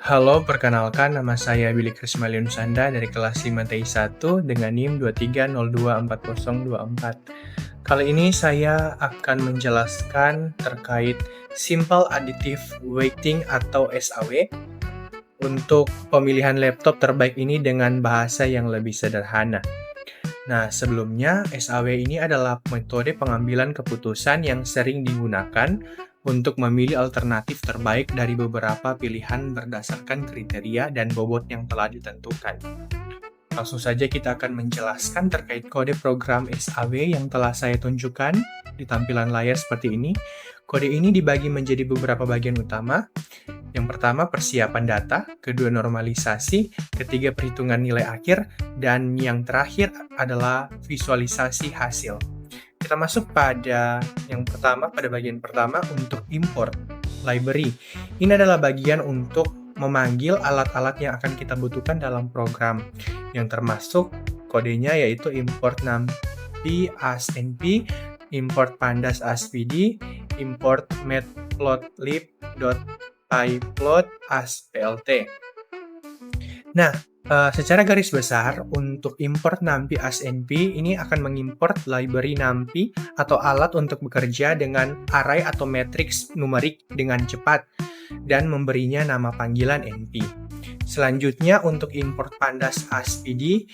Halo, perkenalkan nama saya Willy Krismaliun Sanda dari kelas 5 TI 1 dengan NIM 23024024. Kali ini saya akan menjelaskan terkait Simple Additive Weighting atau SAW untuk pemilihan laptop terbaik ini dengan bahasa yang lebih sederhana. Nah, sebelumnya SAW ini adalah metode pengambilan keputusan yang sering digunakan untuk memilih alternatif terbaik dari beberapa pilihan berdasarkan kriteria dan bobot yang telah ditentukan. Langsung saja kita akan menjelaskan terkait kode program SAW yang telah saya tunjukkan di tampilan layar seperti ini. Kode ini dibagi menjadi beberapa bagian utama. Yang pertama, persiapan data, kedua, normalisasi, ketiga, perhitungan nilai akhir, dan yang terakhir adalah visualisasi hasil. Kita masuk pada bagian pertama untuk import library. Ini adalah bagian untuk memanggil alat-alat yang akan kita butuhkan dalam program, yang termasuk kodenya yaitu import numpy as np, import pandas as pd, import matplotlib.pyplot as plt. Nah, secara garis besar, untuk import numpy as np, ini akan mengimport library numpy atau alat untuk bekerja dengan array atau matriks numerik dengan cepat dan memberinya nama panggilan np. Selanjutnya, untuk import pandas as pd,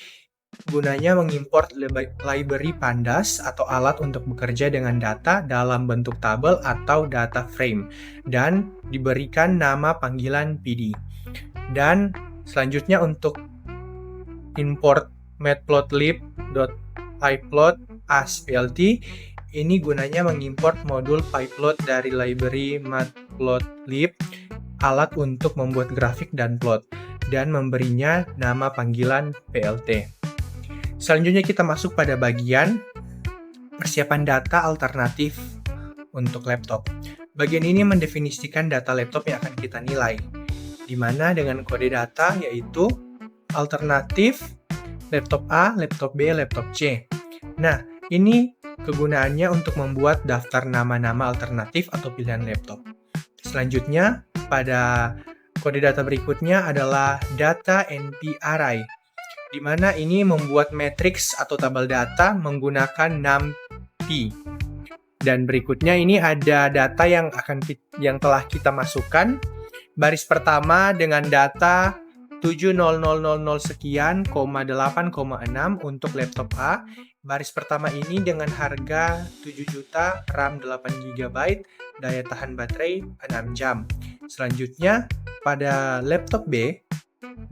gunanya mengimport library pandas atau alat untuk bekerja dengan data dalam bentuk tabel atau data frame dan diberikan nama panggilan pd. Dan selanjutnya untuk import matplotlib.pyplot as plt, ini gunanya mengimport modul pyplot dari library matplotlib, alat untuk membuat grafik dan plot, dan memberinya nama panggilan plt. Selanjutnya kita masuk pada bagian persiapan data alternatif untuk laptop. Bagian ini mendefinisikan data laptop yang akan kita nilai, di mana dengan kode data yaitu alternatif laptop A, laptop B, laptop C. Nah, ini kegunaannya untuk membuat daftar nama-nama alternatif atau pilihan laptop. Selanjutnya, pada kode data berikutnya adalah data np array, di mana ini membuat matriks atau tabel data menggunakan numpy. Dan berikutnya ini ada data yang telah kita masukkan. Baris pertama dengan data 70000 sekian, 8,6 untuk laptop A. Baris pertama ini dengan harga 7 juta, RAM 8 GB, daya tahan baterai 6 jam. Selanjutnya pada laptop B,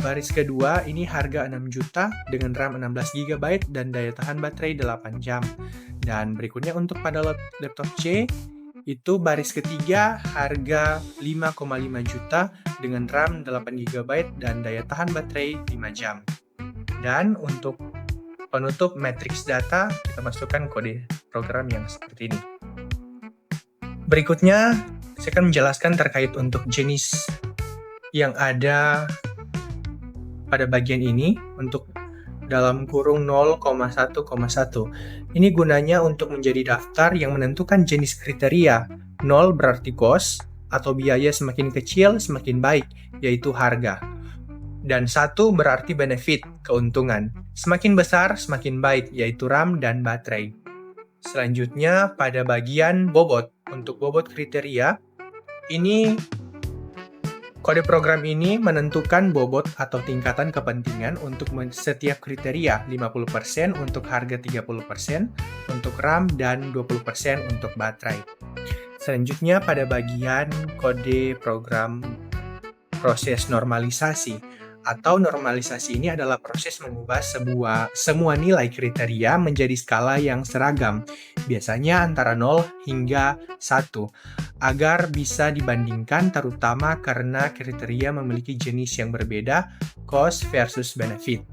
baris kedua ini harga 6 juta dengan RAM 16 GB dan daya tahan baterai 8 jam. Dan berikutnya untuk pada laptop C, itu baris ketiga harga 5,5 juta dengan RAM 8 GB dan daya tahan baterai 5 jam. Dan untuk penutup matriks data, kita masukkan kode program yang seperti ini. Berikutnya, saya akan menjelaskan terkait untuk jenis yang ada pada bagian ini untuk dalam kurung 0,1,1. Ini gunanya untuk menjadi daftar yang menentukan jenis kriteria. 0 berarti cost atau biaya semakin kecil semakin baik, yaitu harga. Dan 1 berarti benefit, keuntungan. Semakin besar semakin baik, yaitu RAM dan baterai. Selanjutnya pada bagian bobot. Untuk bobot kriteria, ini kode program ini menentukan bobot atau tingkatan kepentingan untuk setiap kriteria, 50% untuk harga 30%, untuk RAM, dan 20% untuk baterai. Selanjutnya pada bagian kode program proses normalisasi. Atau normalisasi ini adalah proses mengubah semua nilai kriteria menjadi skala yang seragam, biasanya antara 0 hingga 1, agar bisa dibandingkan terutama karena kriteria memiliki jenis yang berbeda, cost versus benefit.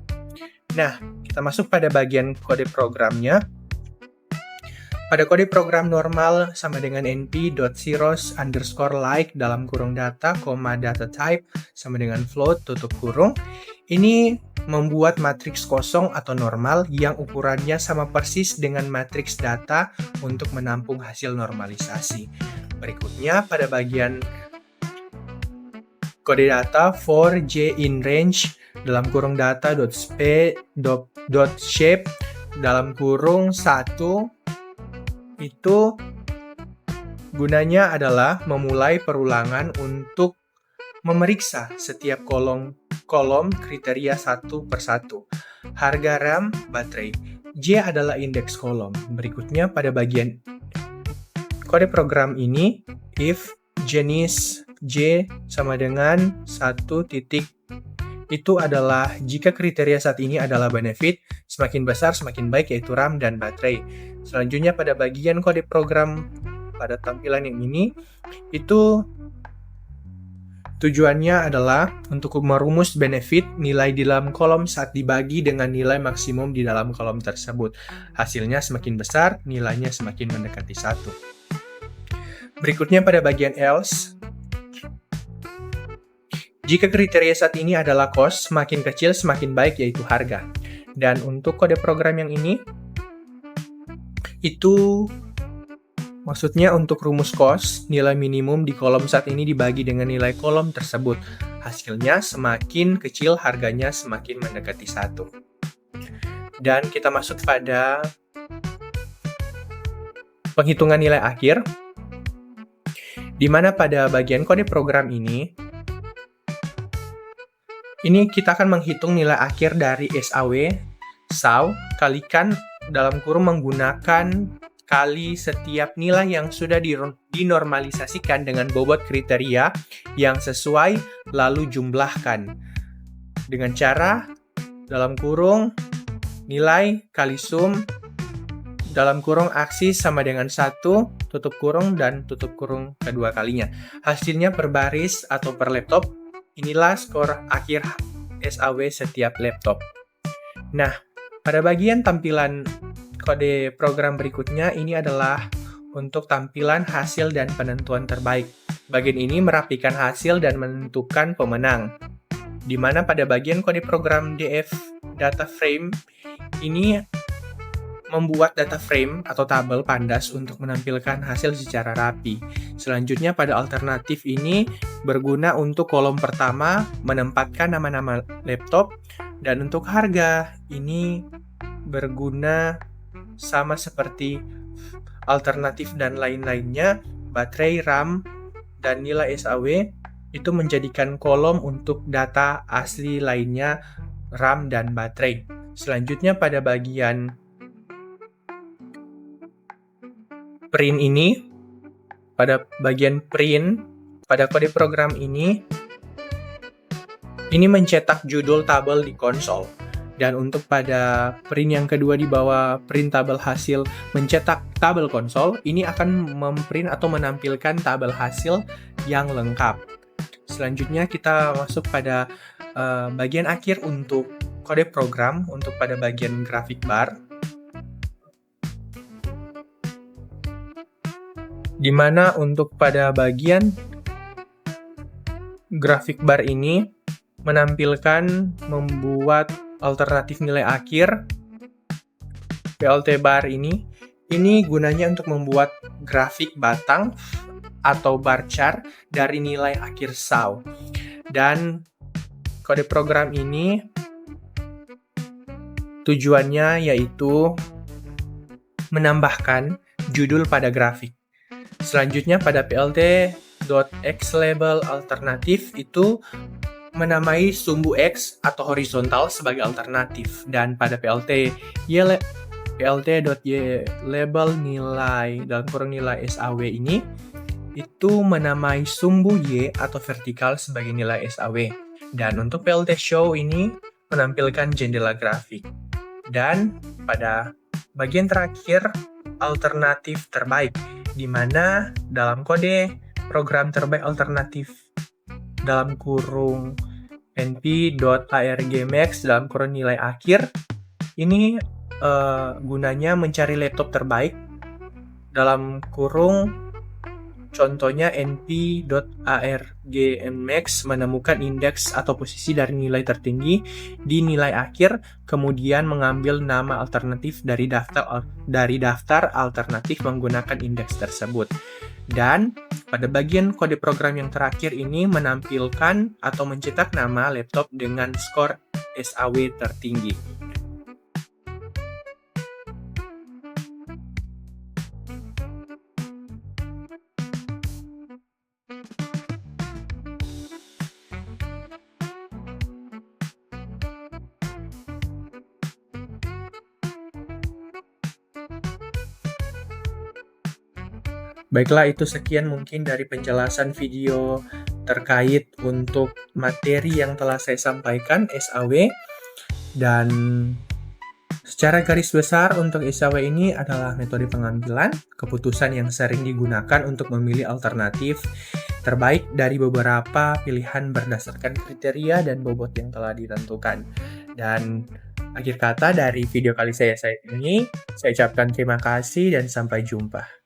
Nah, kita masuk pada bagian kode programnya. Pada kode program normal sama dengan np.zeros_like dalam kurung data, data type sama dengan float tutup kurung. Ini membuat matriks kosong atau normal yang ukurannya sama persis dengan matriks data untuk menampung hasil normalisasi. Berikutnya pada bagian kode data for j in range dalam kurung data.shape dalam kurung 1 itu gunanya adalah memulai perulangan untuk memeriksa setiap kolom kriteria satu persatu. Harga RAM, baterai. J adalah indeks kolom. Berikutnya pada bagian kode program ini, if jenis J sama dengan 1 titik, itu adalah jika kriteria saat ini adalah benefit, semakin besar semakin baik, yaitu RAM dan baterai. Selanjutnya pada bagian kode program pada tampilan yang ini, itu tujuannya adalah untuk merumus benefit nilai di dalam kolom saat dibagi dengan nilai maksimum di dalam kolom tersebut. Hasilnya semakin besar, nilainya semakin mendekati 1. Berikutnya pada bagian else, jika kriteria saat ini adalah cost, semakin kecil semakin baik, yaitu harga. Dan untuk kode program yang ini, itu maksudnya untuk rumus cost, nilai minimum di kolom saat ini dibagi dengan nilai kolom tersebut. Hasilnya semakin kecil, harganya semakin mendekati 1. Dan kita masuk pada penghitungan nilai akhir, di mana pada bagian kode program ini kita akan menghitung nilai akhir dari SAW, kalikan dalam kurung menggunakan kali setiap nilai yang sudah dinormalisasikan dengan bobot kriteria yang sesuai, lalu jumlahkan. Dengan cara dalam kurung nilai kali sum dalam kurung aksis sama dengan 1, tutup kurung, dan tutup kurung kedua kalinya. Hasilnya per baris atau per laptop. Inilah skor akhir SAW setiap laptop. Nah, pada bagian tampilan kode program berikutnya, ini adalah untuk tampilan hasil dan penentuan terbaik. Bagian ini merapikan hasil dan menentukan pemenang. Di mana pada bagian kode program DF data frame, ini membuat data frame atau tabel pandas untuk menampilkan hasil secara rapi. Selanjutnya pada alternatif ini berguna untuk kolom pertama menempatkan nama-nama laptop, dan untuk harga ini berguna sama seperti alternatif dan lain-lainnya. Baterai, RAM, dan nilai SAW itu menjadikan kolom untuk data asli lainnya, RAM dan baterai. Selanjutnya pada bagian print ini, pada bagian print, pada kode program ini mencetak judul tabel di konsol. Dan untuk pada print yang kedua di bawah print tabel hasil mencetak tabel konsol, ini akan memprint atau menampilkan tabel hasil yang lengkap. Selanjutnya kita masuk pada bagian akhir untuk kode program, untuk pada bagian grafik bar. Di mana untuk pada bagian grafik bar ini menampilkan membuat alternatif nilai akhir PLT bar ini gunanya untuk membuat grafik batang atau bar chart dari nilai akhir SAW. Dan kode program ini tujuannya yaitu menambahkan judul pada grafik. Selanjutnya pada plt.xlabel alternatif itu menamai sumbu X atau horizontal sebagai alternatif, dan pada plt.ylabel nilai dalam kurung nilai SAW ini itu menamai sumbu Y atau vertikal sebagai nilai SAW. Dan untuk plt show ini menampilkan jendela grafik. Dan pada bagian terakhir alternatif terbaik, di mana dalam kode program terbaik alternatif dalam kurung np.argmax dalam kurung nilai akhir ini gunanya mencari laptop terbaik dalam kurung contohnya np.argmax menemukan indeks atau posisi dari nilai tertinggi di nilai akhir, kemudian mengambil nama alternatif dari daftar alternatif menggunakan indeks tersebut. Dan pada bagian kode program yang terakhir ini menampilkan atau mencetak nama laptop dengan skor SAW tertinggi. Baiklah, itu sekian mungkin dari penjelasan video terkait untuk materi yang telah saya sampaikan, SAW. Dan secara garis besar untuk SAW ini adalah metode pengambilan keputusan yang sering digunakan untuk memilih alternatif terbaik dari beberapa pilihan berdasarkan kriteria dan bobot yang telah ditentukan. Dan akhir kata dari video kali saya ini, saya ucapkan terima kasih dan sampai jumpa.